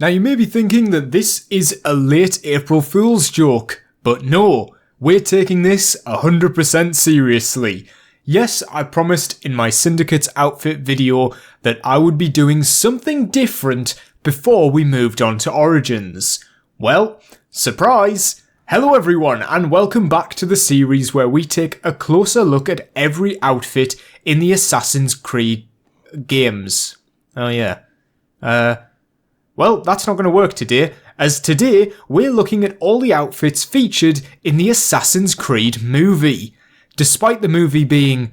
Now you may be thinking that this is a late April Fool's joke, but no, we're taking this 100% seriously. Yes, I promised in my Syndicate's outfit video that I would be doing something different before we moved on to Origins. Well, surprise! Hello everyone and welcome back to the series where we take a closer look at every outfit in the Assassin's Creed games. Oh yeah. Well, that's not going to work today, as today we're looking at all the outfits featured in the Assassin's Creed movie. Despite the movie being,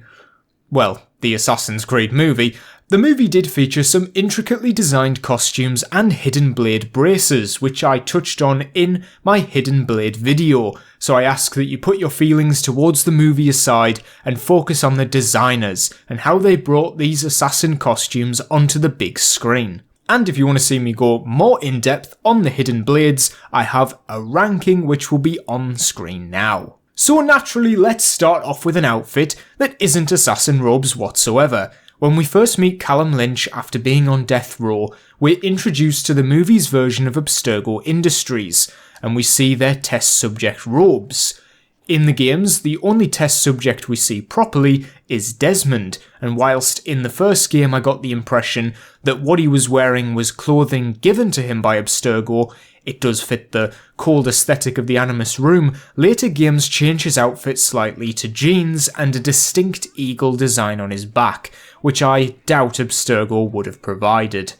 well, the Assassin's Creed movie, the movie did feature some intricately designed costumes and hidden blade braces, which I touched on in my hidden blade video, so I ask that you put your feelings towards the movie aside and focus on the designers and how they brought these assassin costumes onto the big screen. And if you want to see me go more in depth on the hidden blades, I have a ranking which will be on screen now. So naturally, let's start off with an outfit that isn't assassin robes whatsoever. When we first meet Callum Lynch after being on death row, we're introduced to the movie's version of Abstergo Industries, and we see their test subject robes. In the games, the only test subject we see properly is Desmond, and whilst in the first game I got the impression that what he was wearing was clothing given to him by Abstergo, it does fit the cold aesthetic of the Animus room, later games change his outfit slightly to jeans and a distinct eagle design on his back, which I doubt Abstergo would have provided.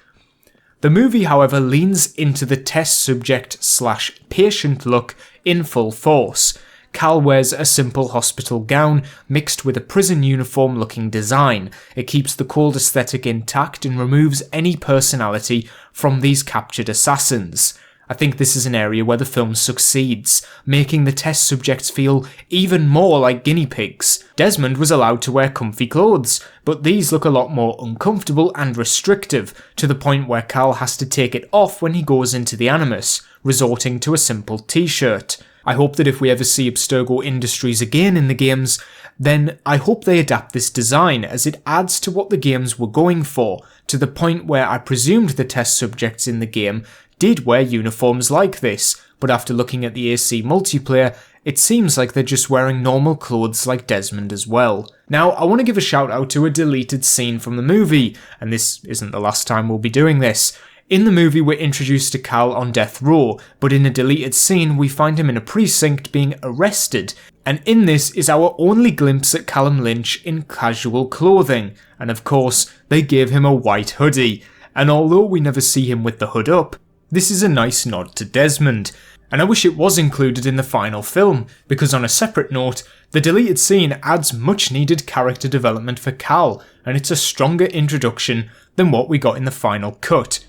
The movie, however, leans into the test subject / patient look in full force. Cal wears a simple hospital gown mixed with a prison uniform looking design. It keeps the cold aesthetic intact and removes any personality from these captured assassins. I think this is an area where the film succeeds, making the test subjects feel even more like guinea pigs. Desmond was allowed to wear comfy clothes, but these look a lot more uncomfortable and restrictive, to the point where Cal has to take it off when he goes into the Animus, resorting to a simple t-shirt. I hope that if we ever see Abstergo Industries again in the games, then I hope they adapt this design, as it adds to what the games were going for, to the point where I presumed the test subjects in the game did wear uniforms like this, but after looking at the AC multiplayer, it seems like they're just wearing normal clothes like Desmond as well. Now, I want to give a shout out to a deleted scene from the movie, and this isn't the last time we'll be doing this. In the movie, we're introduced to Cal on death row, but in a deleted scene, we find him in a precinct being arrested, and in this is our only glimpse at Callum Lynch in casual clothing, and of course, they gave him a white hoodie, and although we never see him with the hood up, this is a nice nod to Desmond, and I wish it was included in the final film, because on a separate note, the deleted scene adds much needed character development for Cal, and it's a stronger introduction than what we got in the final cut.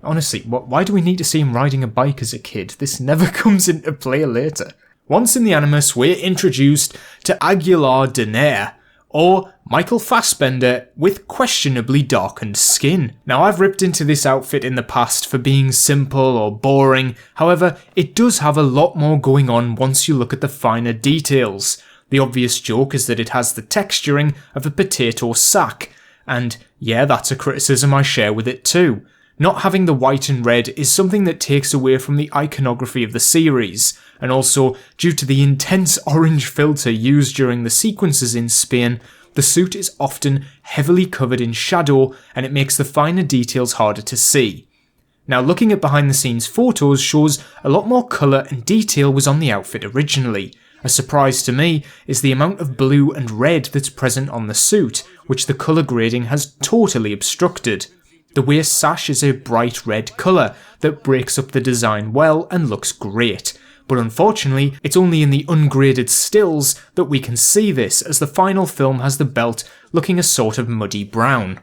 Honestly, why do we need to see him riding a bike as a kid? This never comes into play later. Once in the Animus, we're introduced to Aguilar de Nehra, or Michael Fassbender with questionably darkened skin. Now, I've ripped into this outfit in the past for being simple or boring, however, it does have a lot more going on once you look at the finer details. The obvious joke is that it has the texturing of a potato sack, and yeah, that's a criticism I share with it too. Not having the white and red is something that takes away from the iconography of the series, and also, due to the intense orange filter used during the sequences in Spain, the suit is often heavily covered in shadow and it makes the finer details harder to see. Now, looking at behind the scenes photos shows a lot more colour and detail was on the outfit originally. A surprise to me is the amount of blue and red that's present on the suit, which the colour grading has totally obstructed. The waist sash is a bright red colour that breaks up the design well and looks great, but unfortunately it's only in the ungraded stills that we can see this, as the final film has the belt looking a sort of muddy brown.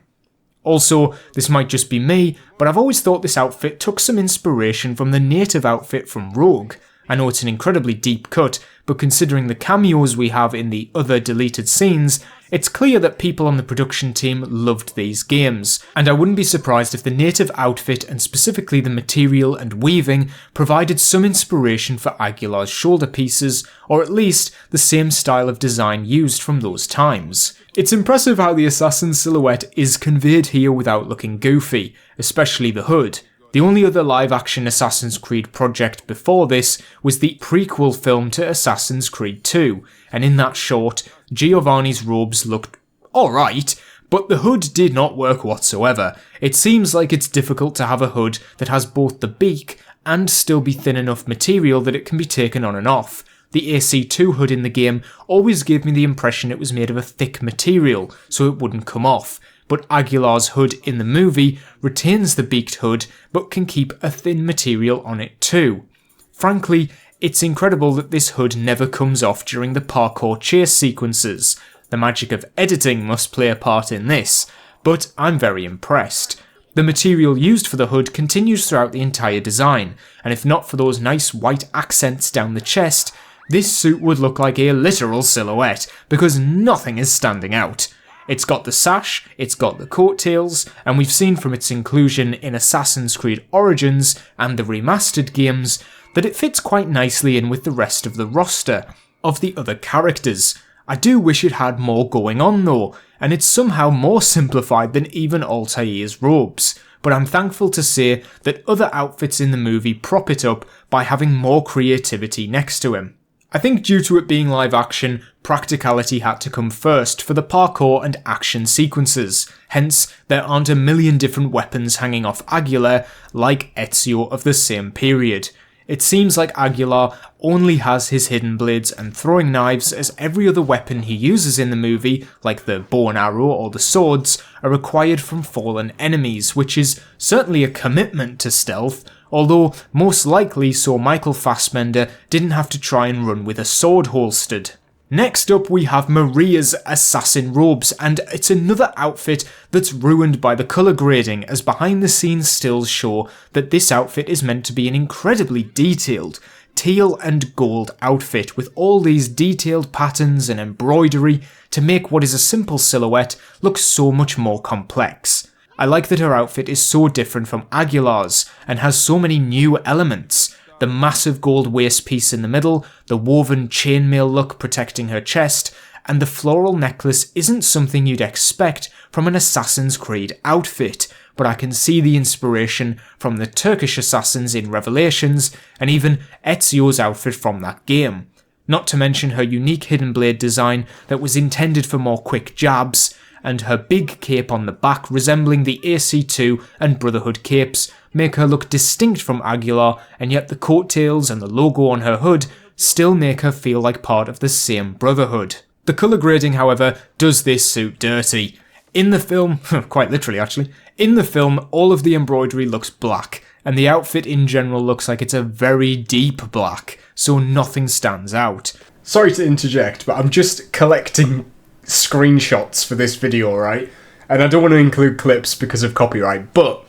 Also, this might just be me, but I've always thought this outfit took some inspiration from the native outfit from Rogue. I know it's an incredibly deep cut, but considering the cameos we have in the other deleted scenes, it's clear that people on the production team loved these games, and I wouldn't be surprised if the native outfit and specifically the material and weaving provided some inspiration for Aguilar's shoulder pieces, or at least the same style of design used from those times. It's impressive how the assassin silhouette is conveyed here without looking goofy, especially the hood. The only other live-action Assassin's Creed project before this was the prequel film to Assassin's Creed 2, and in that short, Giovanni's robes looked alright, but the hood did not work whatsoever. It seems like it's difficult to have a hood that has both the beak and still be thin enough material that it can be taken on and off. The AC2 hood in the game always gave me the impression it was made of a thick material, so it wouldn't come off. But Aguilar's hood in the movie retains the beaked hood, but can keep a thin material on it too. Frankly, it's incredible that this hood never comes off during the parkour chase sequences. The magic of editing must play a part in this, but I'm very impressed. The material used for the hood continues throughout the entire design, and if not for those nice white accents down the chest, this suit would look like a literal silhouette, because nothing is standing out. It's got the sash, it's got the coattails, and we've seen from its inclusion in Assassin's Creed Origins and the remastered games that it fits quite nicely in with the rest of the roster of the other characters. I do wish it had more going on though, and it's somehow more simplified than even Altair's robes, but I'm thankful to say that other outfits in the movie prop it up by having more creativity next to him. I think due to it being live action, practicality had to come first for the parkour and action sequences, hence there aren't a million different weapons hanging off Aguilar like Ezio of the same period. It seems like Aguilar only has his hidden blades and throwing knives, as every other weapon he uses in the movie, like the bow and arrow or the swords, are acquired from fallen enemies, which is certainly a commitment to stealth, although most likely so Michael Fassbender didn't have to try and run with a sword holstered. Next up we have Maria's assassin robes, and it's another outfit that's ruined by the colour grading, as behind the scenes stills show that this outfit is meant to be an incredibly detailed teal and gold outfit with all these detailed patterns and embroidery to make what is a simple silhouette look so much more complex. I like that her outfit is so different from Aguilar's and has so many new elements. The massive gold waist piece in the middle, the woven chainmail look protecting her chest, and the floral necklace isn't something you'd expect from an Assassin's Creed outfit, but I can see the inspiration from the Turkish assassins in Revelations, and even Ezio's outfit from that game. Not to mention her unique hidden blade design that was intended for more quick jabs, and her big cape on the back resembling the AC2 and Brotherhood capes make her look distinct from Aguilar, and yet the coattails and the logo on her hood still make her feel like part of the same Brotherhood. The colour grading, however, does this suit dirty. In the film, quite literally actually, in the film all of the embroidery looks black, and the outfit in general looks like it's a very deep black, so nothing stands out. Sorry to interject, but I'm just collecting screenshots for this video, right? And I don't want to include clips because of copyright, but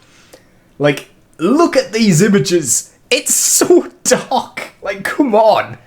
like, look at these images. It's so dark. Like, come on.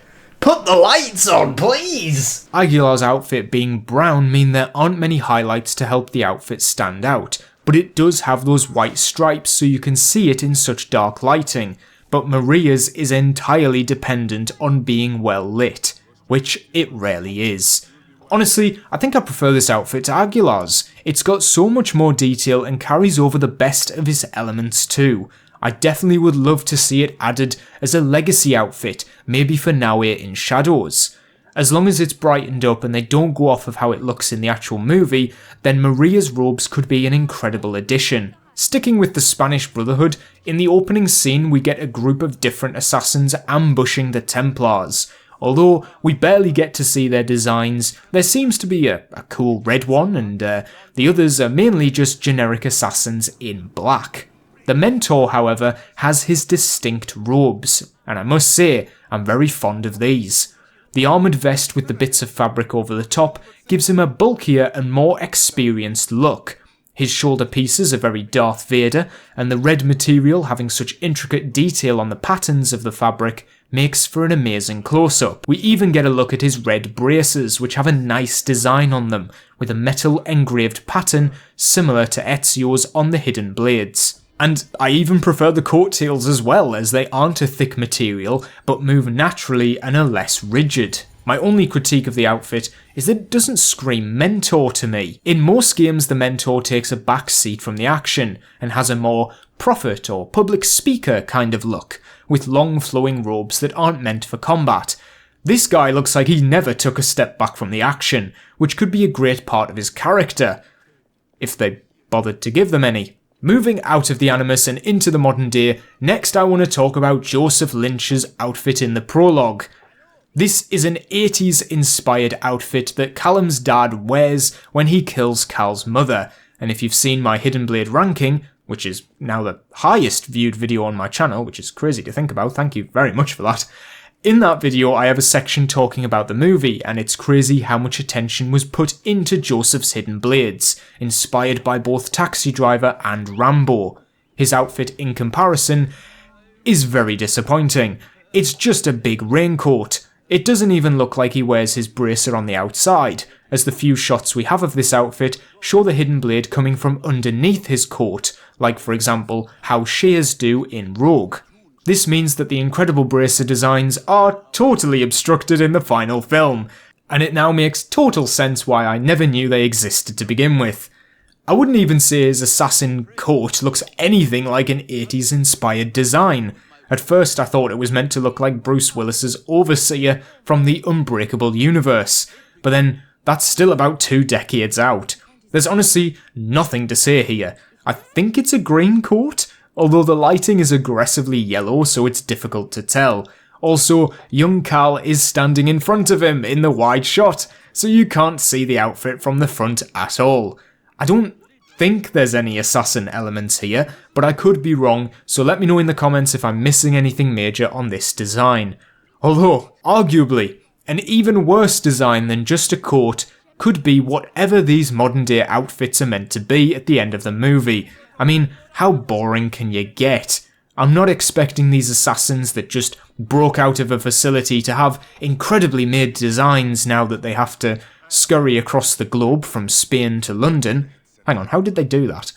Put the lights on, please! Aguilar's outfit being brown mean there aren't many highlights to help the outfit stand out, but it does have those white stripes so you can see it in such dark lighting, but Maria's is entirely dependent on being well lit, which it rarely is. Honestly, I think I prefer this outfit to Aguilar's. It's got so much more detail and carries over the best of its elements too. I definitely would love to see it added as a legacy outfit, maybe for Naue in Shadows. As long as it's brightened up and they don't go off of how it looks in the actual movie, then Maria's robes could be an incredible addition. Sticking with the Spanish Brotherhood, in the opening scene we get a group of different assassins ambushing the Templars. Although we barely get to see their designs, there seems to be a cool red one, and the others are mainly just generic assassins in black. The Mentor, however, has his distinct robes, and I must say, I'm very fond of these. The armoured vest with the bits of fabric over the top gives him a bulkier and more experienced look. His shoulder pieces are very Darth Vader, and the red material having such intricate detail on the patterns of the fabric makes for an amazing close-up. We even get a look at his red braces, which have a nice design on them, with a metal engraved pattern similar to Ezio's on the hidden blades. And I even prefer the coattails as well, as they aren't a thick material, but move naturally and are less rigid. My only critique of the outfit is that it doesn't scream mentor to me. In most games, the mentor takes a back seat from the action and has a more prophet or public speaker kind of look, with long flowing robes that aren't meant for combat. This guy looks like he never took a step back from the action, which could be a great part of his character, if they bothered to give them any. Moving out of the Animus and into the modern day, next I want to talk about Joseph Lynch's outfit in the prologue. This is an 80s inspired outfit that Callum's dad wears when he kills Cal's mother, and if you've seen my Hidden Blade ranking, which is now the highest viewed video on my channel, which is crazy to think about, thank you very much for that. In that video I have a section talking about the movie, and it's crazy how much attention was put into Joseph's hidden blades, inspired by both Taxi Driver and Rambo. His outfit in comparison is very disappointing. It's just a big raincoat. It doesn't even look like he wears his bracer on the outside, as the few shots we have of this outfit show the hidden blade coming from underneath his coat, like for example how Shears do in Rogue. This means that the incredible bracer designs are totally obstructed in the final film, and it now makes total sense why I never knew they existed to begin with. I wouldn't even say his assassin coat looks anything like an 80s inspired design. At first I thought it was meant to look like Bruce Willis's Overseer from the Unbreakable universe, but then that's still about 2 decades out. There's honestly nothing to say here. I think it's a green coat, although the lighting is aggressively yellow so it's difficult to tell. Also, young Cal is standing in front of him in the wide shot, so you can't see the outfit from the front at all. I don't think there's any assassin elements here, but I could be wrong, so let me know in the comments if I'm missing anything major on this design. Although, arguably, an even worse design than just a coat could be whatever these modern day outfits are meant to be at the end of the movie. I mean, how boring can you get? I'm not expecting these assassins that just broke out of a facility to have incredibly made designs now that they have to scurry across the globe from Spain to London. Hang on, how did they do that?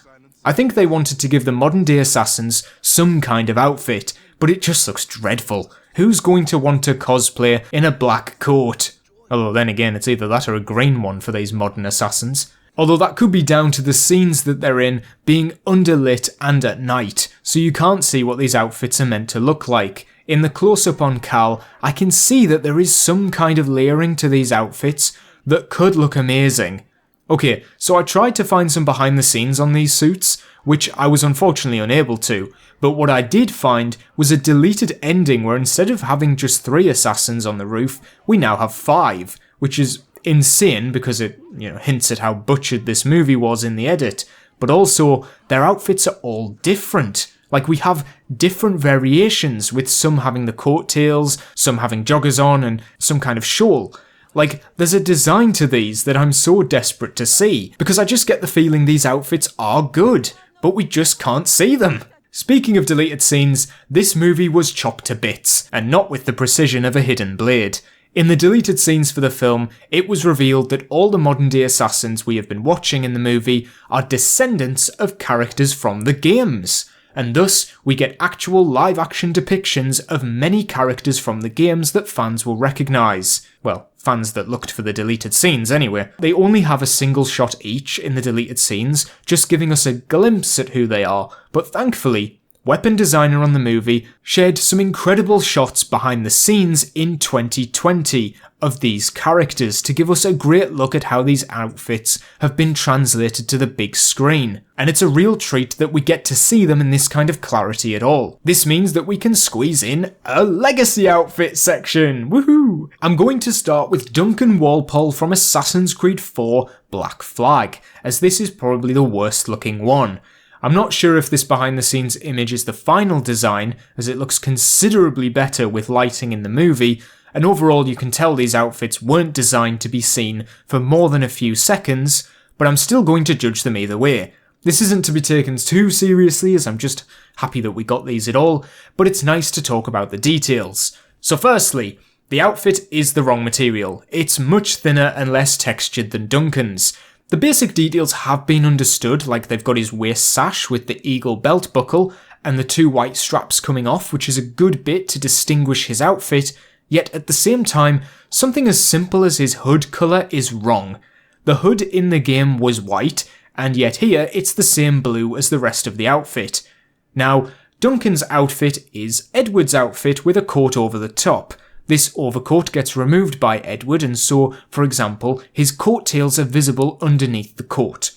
I think they wanted to give the modern day assassins some kind of outfit, but it just looks dreadful. Who's going to want to cosplay in a black coat? Although then again, it's either that or a green one for these modern assassins. Although that could be down to the scenes that they're in being underlit and at night, so you can't see what these outfits are meant to look like. In the close-up on Cal, I can see that there is some kind of layering to these outfits that could look amazing. Okay, so I tried to find some behind the scenes on these suits, which I was unfortunately unable to, but what I did find was a deleted ending where instead of having just 3 assassins on the roof, we now have 5, which is insane because it, hints at how butchered this movie was in the edit, but also their outfits are all different. Like, we have different variations, with some having the coattails, some having joggers on, and some kind of shawl. Like, there's a design to these that I'm so desperate to see, because I just get the feeling these outfits are good, but we just can't see them. Speaking of deleted scenes, this movie was chopped to bits, and not with the precision of a hidden blade. In the deleted scenes for the film, it was revealed that all the modern day assassins we have been watching in the movie are descendants of characters from the games, and thus we get actual live action depictions of many characters from the games that fans will recognise. Well, fans that looked for the deleted scenes anyway. They only have a single shot each in the deleted scenes, just giving us a glimpse at who they are, but thankfully, weapon designer on the movie shared some incredible shots behind the scenes in 2020 of these characters to give us a great look at how these outfits have been translated to the big screen. And it's a real treat that we get to see them in this kind of clarity at all. This means that we can squeeze in a legacy outfit section, woohoo! I'm going to start with Duncan Walpole from Assassin's Creed 4 Black Flag, as this is probably the worst looking one. I'm not sure if this behind the scenes image is the final design, as it looks considerably better with lighting in the movie, and overall you can tell these outfits weren't designed to be seen for more than a few seconds, but I'm still going to judge them either way. This isn't to be taken too seriously, as I'm just happy that we got these at all, but it's nice to talk about the details. So firstly, the outfit is the wrong material. It's much thinner and less textured than Duncan's. The basic details have been understood, like they've got his waist sash with the eagle belt buckle and the 2 white straps coming off, which is a good bit to distinguish his outfit, Yet at the same time, something as simple as his hood colour is wrong. The hood in the game was white, and yet here it's the same blue as the rest of the outfit. Now, Duncan's outfit is Edward's outfit with a coat over the top. This overcoat gets removed by Edward, and so, for example, his coattails are visible underneath the coat.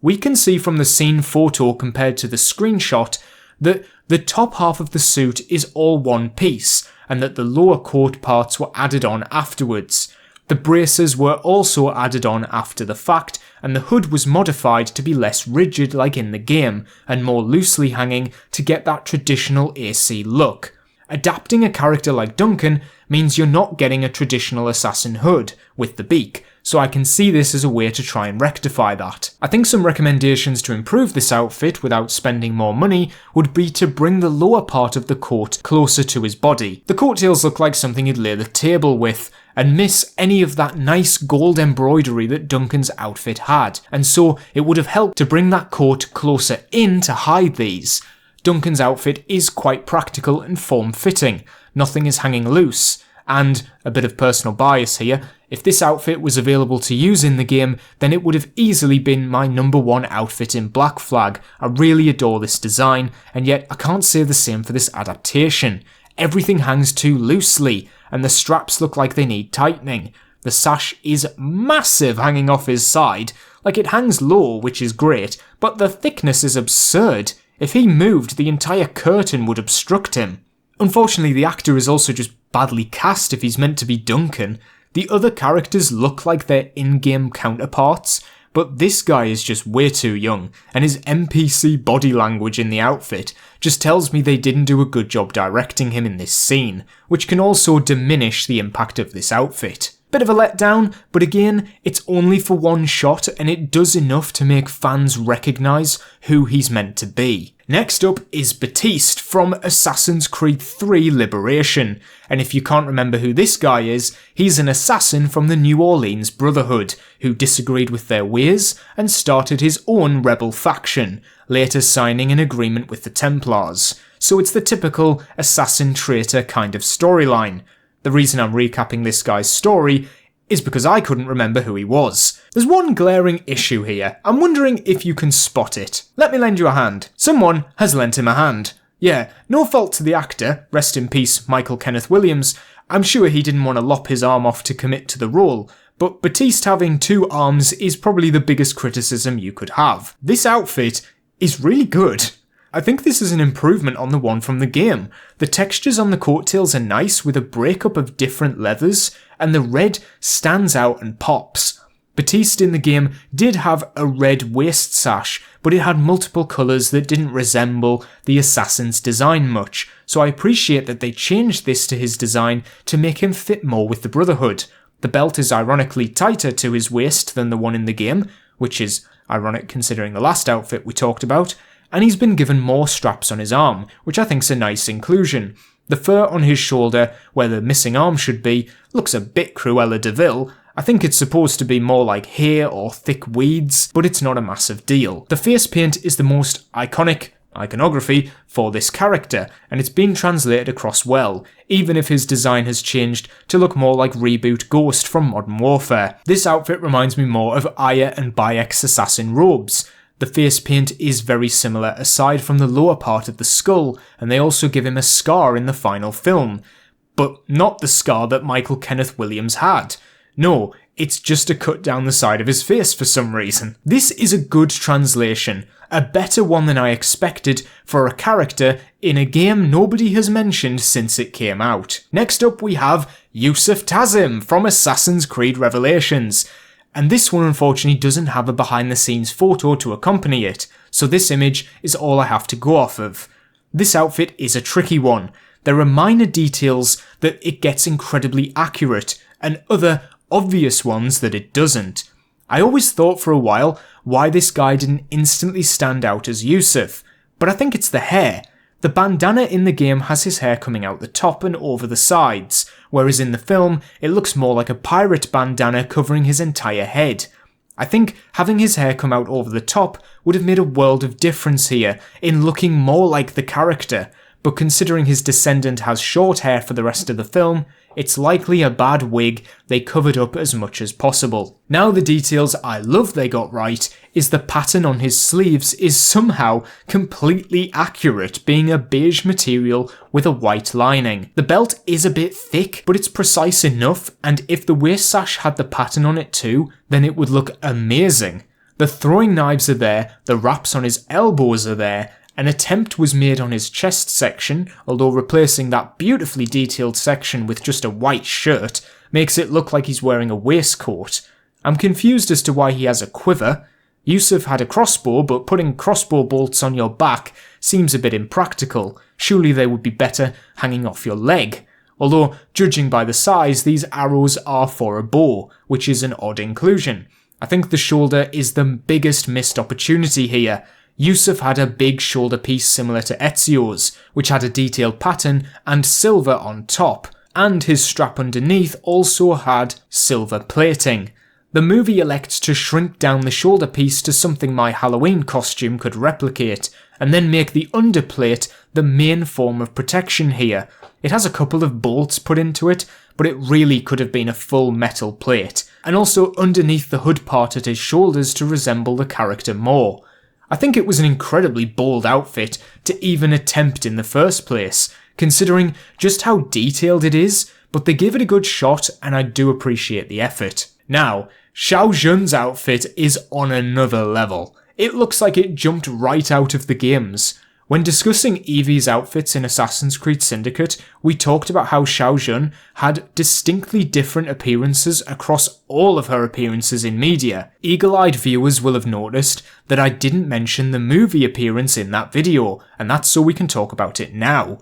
We can see from the scene photo compared to the screenshot that the top half of the suit is all one piece, and that the lower coat parts were added on afterwards. The braces were also added on after the fact, and the hood was modified to be less rigid like in the game, and more loosely hanging to get that traditional AC look. Adapting a character like Duncan means you're not getting a traditional assassin hood with the beak, so I can see this as a way to try and rectify that. I think some recommendations to improve this outfit without spending more money would be to bring the lower part of the coat closer to his body. The coattails look like something you'd lay the table with, and miss any of that nice gold embroidery that Duncan's outfit had, and so it would have helped to bring that coat closer in to hide these. Duncan's outfit is quite practical and form-fitting, nothing is hanging loose, and, a bit of personal bias here, if this outfit was available to use in the game, then it would have easily been my number one outfit in Black Flag. I really adore this design, and yet I can't say the same for this adaptation. Everything hangs too loosely, and the straps look like they need tightening. The sash is massive hanging off his side, like it hangs low, which is great, but the thickness is absurd. If he moved, the entire curtain would obstruct him. Unfortunately, the actor is also just badly cast if he's meant to be Duncan. The other characters look like their in-game counterparts, but this guy is just way too young, and his NPC body language in the outfit just tells me they didn't do a good job directing him in this scene, which can also diminish the impact of this outfit. Bit of a letdown, but again, it's only for one shot and it does enough to make fans recognise who he's meant to be. Next up is Baptiste from Assassin's Creed 3 Liberation, and if you can't remember who this guy is, he's an assassin from the New Orleans Brotherhood, who disagreed with their ways and started his own rebel faction, later signing an agreement with the Templars. So it's the typical assassin traitor kind of storyline. The reason I'm recapping this guy's story is because I couldn't remember who he was. There's one glaring issue here. I'm wondering if you can spot it. Let me lend you a hand. Someone has lent him a hand. Yeah, no fault to the actor, rest in peace Michael Kenneth Williams. I'm sure he didn't want to lop his arm off to commit to the role, but Baptiste having two arms is probably the biggest criticism you could have. This outfit is really good. I think this is an improvement on the one from the game. The textures on the coattails are nice with a breakup of different leathers, and the red stands out and pops. Baptiste in the game did have a red waist sash, but it had multiple colours that didn't resemble the assassin's design much, so I appreciate that they changed this to his design to make him fit more with the Brotherhood. The belt is ironically tighter to his waist than the one in the game, which is ironic considering the last outfit we talked about, and he's been given more straps on his arm, which I think's a nice inclusion. The fur on his shoulder, where the missing arm should be, looks a bit Cruella de Vil. I think it's supposed to be more like hair or thick weeds, but it's not a massive deal. The face paint is the most iconic iconography for this character, and it's been translated across well, even if his design has changed to look more like Reboot Ghost from Modern Warfare. This outfit reminds me more of Aya and Bayek's assassin robes. The face paint is very similar aside from the lower part of the skull, and they also give him a scar in the final film. But not the scar that Michael Kenneth Williams had. No, it's just a cut down the side of his face for some reason. This is a good translation, a better one than I expected for a character in a game nobody has mentioned since it came out. Next up we have Yusuf Tazim from Assassin's Creed Revelations. And this one unfortunately doesn't have a behind the scenes photo to accompany it, so this image is all I have to go off of. This outfit is a tricky one. There are minor details that it gets incredibly accurate, and other obvious ones that it doesn't. I always thought for a while why this guy didn't instantly stand out as Yusuf, but I think it's the hair. The bandana in the game has his hair coming out the top and over the sides, whereas in the film it looks more like a pirate bandana covering his entire head. I think having his hair come out over the top would have made a world of difference here in looking more like the character, but considering his descendant has short hair for the rest of the film, it's likely a bad wig they covered up as much as possible. Now the details I love they got right is the pattern on his sleeves is somehow completely accurate, being a beige material with a white lining. The belt is a bit thick, but it's precise enough, and if the waist sash had the pattern on it too, then it would look amazing. The throwing knives are there, the wraps on his elbows are there. An attempt was made on his chest section, although replacing that beautifully detailed section with just a white shirt makes it look like he's wearing a waistcoat. I'm confused as to why he has a quiver. Yusuf had a crossbow, but putting crossbow bolts on your back seems a bit impractical. Surely they would be better hanging off your leg. Although, judging by the size, these arrows are for a bow, which is an odd inclusion. I think the shoulder is the biggest missed opportunity here. Yusuf had a big shoulder piece similar to Ezio's, which had a detailed pattern and silver on top, and his strap underneath also had silver plating. The movie elects to shrink down the shoulder piece to something my Halloween costume could replicate, and then make the underplate the main form of protection here. It has a couple of bolts put into it, but it really could have been a full metal plate, and also underneath the hood part at his shoulders to resemble the character more. I think it was an incredibly bold outfit to even attempt in the first place, considering just how detailed it is, but they give it a good shot and I do appreciate the effort. Now, Shao Jun's outfit is on another level. It looks like it jumped right out of the games. When discussing Evie's outfits in Assassin's Creed Syndicate, we talked about how Shao Jun had distinctly different appearances across all of her appearances in media. Eagle-eyed viewers will have noticed that I didn't mention the movie appearance in that video, and that's so we can talk about it now.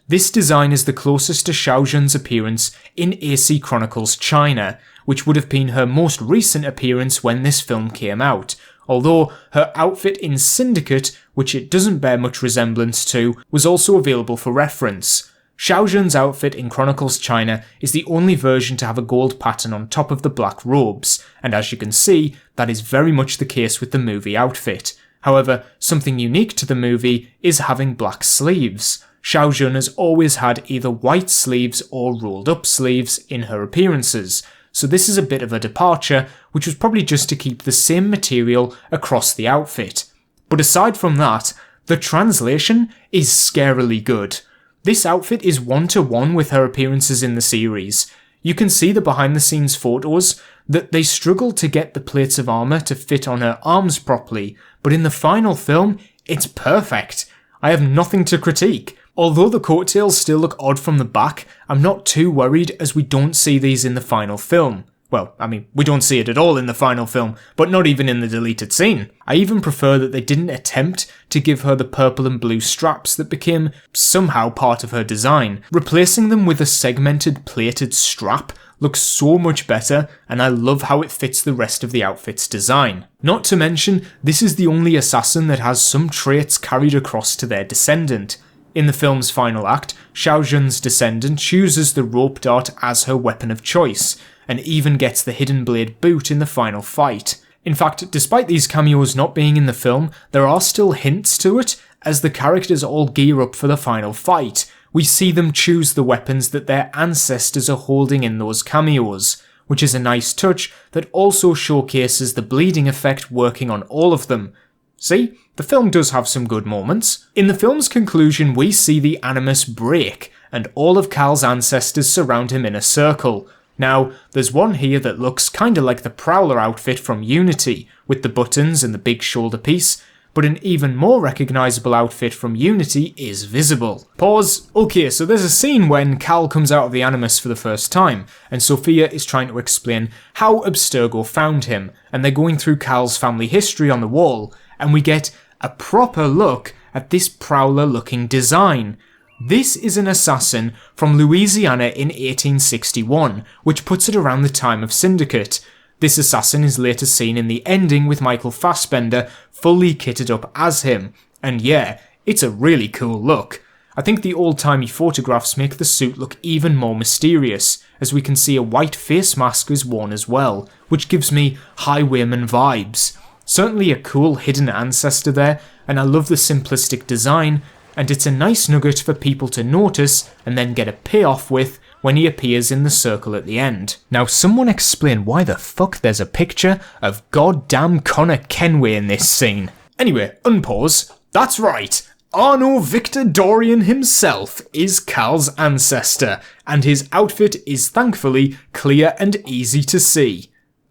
This design is the closest to Shao Jun's appearance in AC Chronicles China, which would have been her most recent appearance when this film came out, although her outfit in Syndicate, which it doesn't bear much resemblance to, was also available for reference. Shao Jun's outfit in Chronicles China is the only version to have a gold pattern on top of the black robes, and as you can see, that is very much the case with the movie outfit. However, something unique to the movie is having black sleeves. Shao Jun has always had either white sleeves or rolled up sleeves in her appearances, so this is a bit of a departure, which was probably just to keep the same material across the outfit. But aside from that, the translation is scarily good. This outfit is one-to-one with her appearances in the series. You can see the behind-the-scenes photos that they struggled to get the plates of armour to fit on her arms properly, but in the final film, it's perfect. I have nothing to critique. Although the coattails still look odd from the back, I'm not too worried as we don't see these in the final film. Well, I mean, we don't see it at all in the final film, but not even in the deleted scene. I even prefer that they didn't attempt to give her the purple and blue straps that became somehow part of her design. Replacing them with a segmented plated strap looks so much better, and I love how it fits the rest of the outfit's design. Not to mention, this is the only assassin that has some traits carried across to their descendant. In the film's final act, Shao Jun's descendant chooses the rope dart as her weapon of choice, and even gets the hidden blade boot in the final fight. In fact, despite these cameos not being in the film, there are still hints to it, as the characters all gear up for the final fight. We see them choose the weapons that their ancestors are holding in those cameos, which is a nice touch that also showcases the bleeding effect working on all of them. See, the film does have some good moments. In the film's conclusion, we see the Animus break, and all of Cal's ancestors surround him in a circle. Now, there's one here that looks kinda like the Prowler outfit from Unity, with the buttons and the big shoulder piece, but an even more recognisable outfit from Unity is visible. Pause. Okay, so there's a scene when Cal comes out of the Animus for the first time, and Sophia is trying to explain how Abstergo found him, and they're going through Cal's family history on the wall, and we get a proper look at this Prowler-looking design. This is an assassin from Louisiana in 1861, which puts it around the time of Syndicate. This assassin is later seen in the ending with Michael Fassbender fully kitted up as him, and yeah, it's a really cool look. I think the old-timey photographs make the suit look even more mysterious, as we can see a white face mask is worn as well, which gives me Highwayman vibes. Certainly a cool hidden ancestor there, and I love the simplistic design, and it's a nice nugget for people to notice and then get a payoff with when he appears in the circle at the end. Now someone explain why the fuck there's a picture of goddamn Connor Kenway in this scene. Anyway, unpause. That's right, Arno Victor Dorian himself is Cal's ancestor, and his outfit is thankfully clear and easy to see.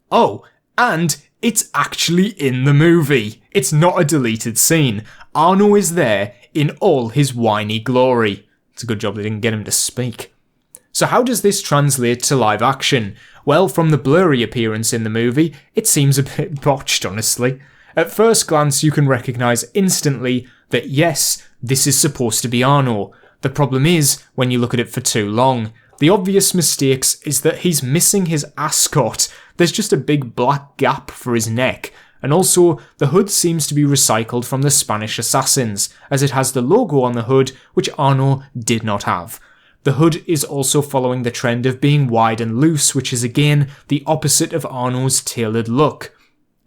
Oh, and it's actually in the movie. It's not a deleted scene. Arno is there in all his whiny glory. It's a good job they didn't get him to speak. So how does this translate to live action? Well, from the blurry appearance in the movie, it seems a bit botched, honestly. At first glance, you can recognise instantly that yes, this is supposed to be Arno. The problem is, when you look at it for too long, the obvious mistakes is that he's missing his ascot. There's just a big black gap for his neck, and also the hood seems to be recycled from the Spanish Assassins, as it has the logo on the hood, which Arno did not have. The hood is also following the trend of being wide and loose, which is again the opposite of Arno's tailored look.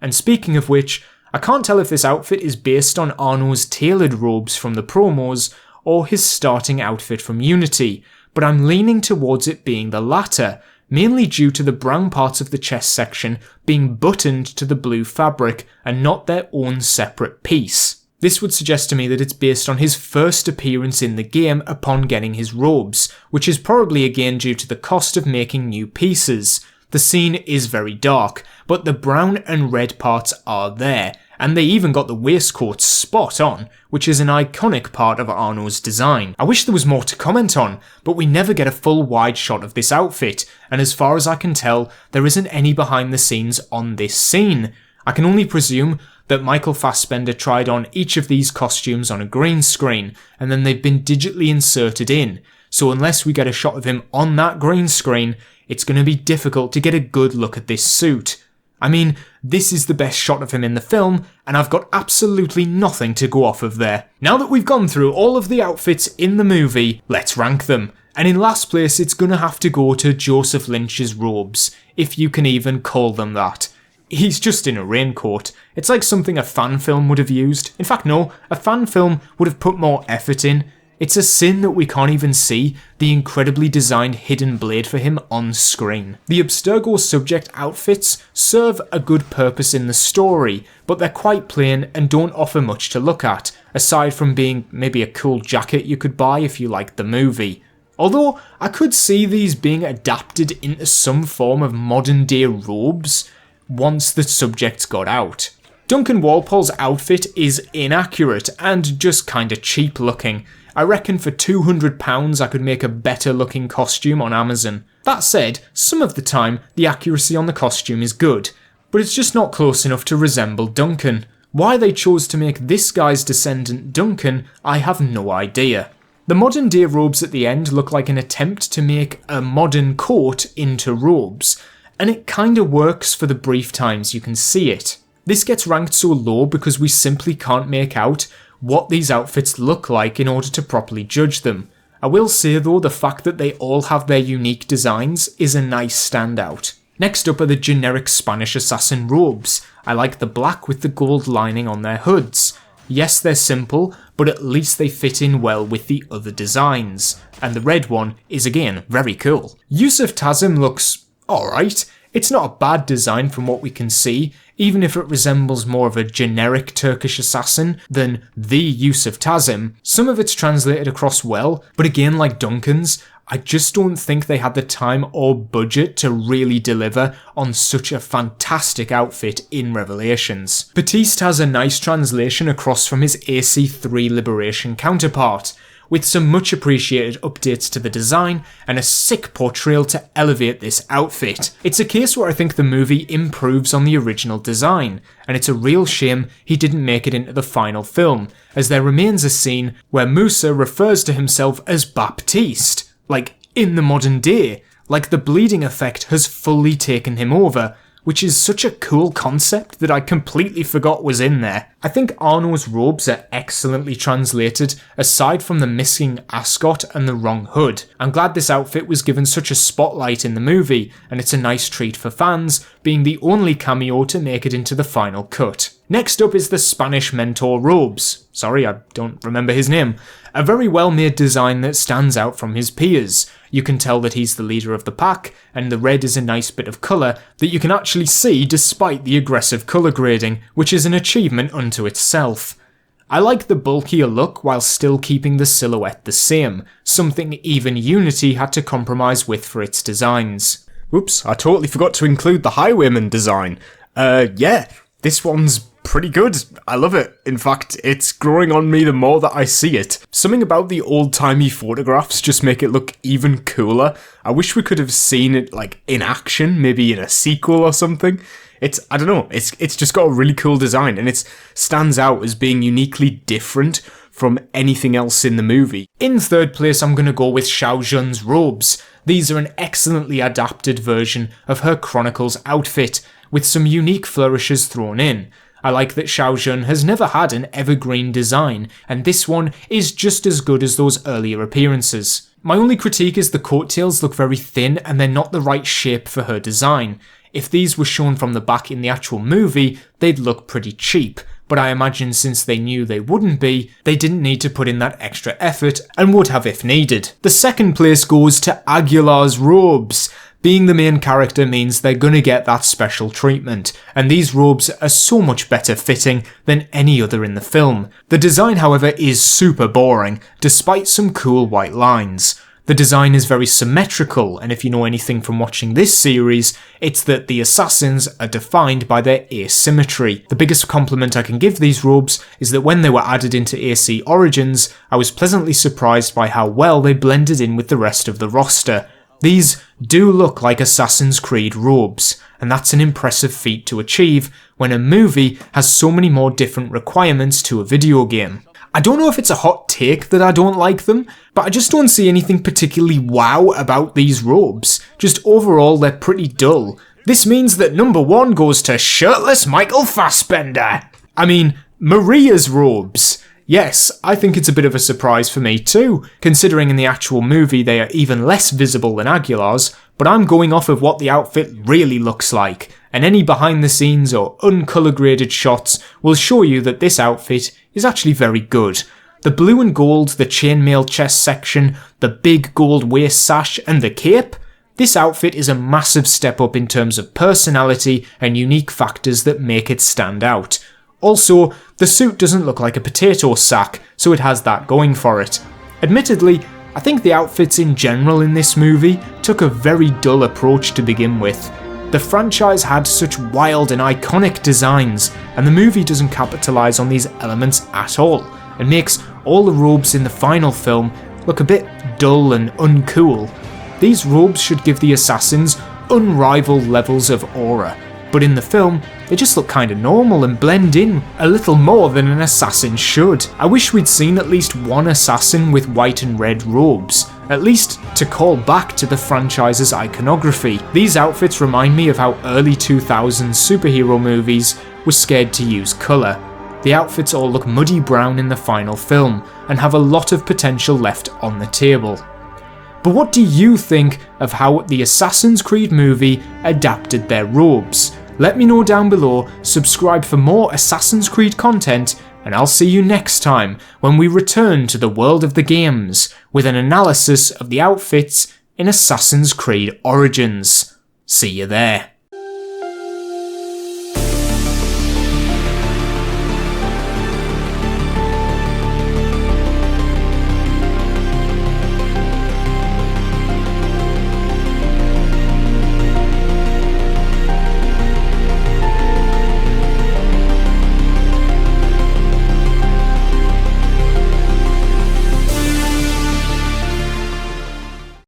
And speaking of which, I can't tell if this outfit is based on Arno's tailored robes from the promos or his starting outfit from Unity, but I'm leaning towards it being the latter, mainly due to the brown parts of the chest section being buttoned to the blue fabric and not their own separate piece. This would suggest to me that it's based on his first appearance in the game upon getting his robes, which is probably again due to the cost of making new pieces. The scene is very dark, but the brown and red parts are there, and they even got the waistcoat spot on, which is an iconic part of Arno's design. I wish there was more to comment on, but we never get a full wide shot of this outfit, and as far as I can tell, there isn't any behind the scenes on this scene. I can only presume that Michael Fassbender tried on each of these costumes on a green screen, and then they've been digitally inserted in, so unless we get a shot of him on that green screen, it's going to be difficult to get a good look at this suit. I mean, this is the best shot of him in the film, and I've got absolutely nothing to go off of there. Now that we've gone through all of the outfits in the movie, let's rank them. And in last place, it's going to have to go to Joseph Lynch's robes, if you can even call them that. He's just in a raincoat. It's like something a fan film would have used. In fact, no, a fan film would have put more effort in. It's a sin that we can't even see the incredibly designed hidden blade for him on screen. The Abstergo subject outfits serve a good purpose in the story, but they're quite plain and don't offer much to look at, aside from being maybe a cool jacket you could buy if you liked the movie. Although, I could see these being adapted into some form of modern day robes once the subjects got out. Duncan Walpole's outfit is inaccurate and just kinda cheap looking. I reckon for £200 I could make a better looking costume on Amazon. That said, some of the time the accuracy on the costume is good, but it's just not close enough to resemble Duncan. Why they chose to make this guy's descendant Duncan, I have no idea. The modern day robes at the end look like an attempt to make a modern coat into robes, and it kinda works for the brief times you can see it. This gets ranked so low because we simply can't make out what these outfits look like in order to properly judge them. I will say though, the fact that they all have their unique designs is a nice standout. Next up are the generic Spanish assassin robes. I like the black with the gold lining on their hoods. Yes, they're simple, but at least they fit in well with the other designs. And the red one is again very cool. Yusuf Tazim looks alright. It's not a bad design from what we can see, even if it resembles more of a generic Turkish assassin than the Yusuf Tazim. Some of it's translated across well, but again like Duncan's, I just don't think they had the time or budget to really deliver on such a fantastic outfit in Revelations. Baptiste has a nice translation across from his AC3 Liberation counterpart, with some much appreciated updates to the design and a sick portrayal to elevate this outfit. It's a case where I think the movie improves on the original design, and it's a real shame he didn't make it into the final film, as there remains a scene where Musa refers to himself as Baptiste, like in the modern day, like the bleeding effect has fully taken him over, which is such a cool concept that I completely forgot was in there. I think Arno's robes are excellently translated, aside from the missing ascot and the wrong hood. I'm glad this outfit was given such a spotlight in the movie, and it's a nice treat for fans, being the only cameo to make it into the final cut. Next up is the Spanish mentor robes. Sorry, I don't remember his name. A very well made design that stands out from his peers. You can tell that he's the leader of the pack, and the red is a nice bit of colour that you can actually see despite the aggressive colour grading, which is an achievement unto itself. I like the bulkier look while still keeping the silhouette the same, something even Unity had to compromise with for its designs. Oops, I totally forgot to include the Highwayman design. Yeah, this one's pretty good. I love it. In fact, it's growing on me the more that I see it. Something about the old-timey photographs just make it look even cooler. I wish we could have seen it like in action, maybe in a sequel or something. I don't know, it's just got a really cool design, and it stands out as being uniquely different from anything else in the movie. In third place, I'm going to go with Shao Jun's robes. These are an excellently adapted version of her Chronicles outfit, with some unique flourishes thrown in. I like that Shao Jun has never had an evergreen design, and this one is just as good as those earlier appearances. My only critique is the coattails look very thin and they're not the right shape for her design. If these were shown from the back in the actual movie, they'd look pretty cheap, but I imagine since they knew they wouldn't be, they didn't need to put in that extra effort and would have if needed. The second place goes to Aguilar's robes. Being the main character means they're gonna get that special treatment, and these robes are so much better fitting than any other in the film. The design, however, is super boring, despite some cool white lines. The design is very symmetrical, and if you know anything from watching this series, it's that the assassins are defined by their asymmetry. The biggest compliment I can give these robes is that when they were added into AC Origins, I was pleasantly surprised by how well they blended in with the rest of the roster. These do look like Assassin's Creed robes, and that's an impressive feat to achieve when a movie has so many more different requirements to a video game. I don't know if it's a hot take that I don't like them, but I just don't see anything particularly wow about these robes. Just overall, they're pretty dull. This means that number 1 goes to shirtless Michael Fassbender. I mean, Maria's robes. Yes, I think it's a bit of a surprise for me too, considering in the actual movie they are even less visible than Aguilar's, but I'm going off of what the outfit really looks like, and any behind the scenes or uncolour graded shots will show you that this outfit is actually very good. The blue and gold, the chainmail chest section, the big gold waist sash and the cape, this outfit is a massive step up in terms of personality and unique factors that make it stand out. Also, the suit doesn't look like a potato sack, so it has that going for it. Admittedly, I think the outfits in general in this movie took a very dull approach to begin with. The franchise had such wild and iconic designs, and the movie doesn't capitalise on these elements at all, and makes all the robes in the final film look a bit dull and uncool. These robes should give the assassins unrivaled levels of aura, but in the film, they just look kinda normal and blend in a little more than an assassin should. I wish we'd seen at least one assassin with white and red robes, at least to call back to the franchise's iconography. These outfits remind me of how early 2000s superhero movies were scared to use colour. The outfits all look muddy brown in the final film, and have a lot of potential left on the table. But what do you think of how the Assassin's Creed movie adapted their robes? Let me know down below, subscribe for more Assassin's Creed content, and I'll see you next time when we return to the world of the games with an analysis of the outfits in Assassin's Creed Origins. See you there.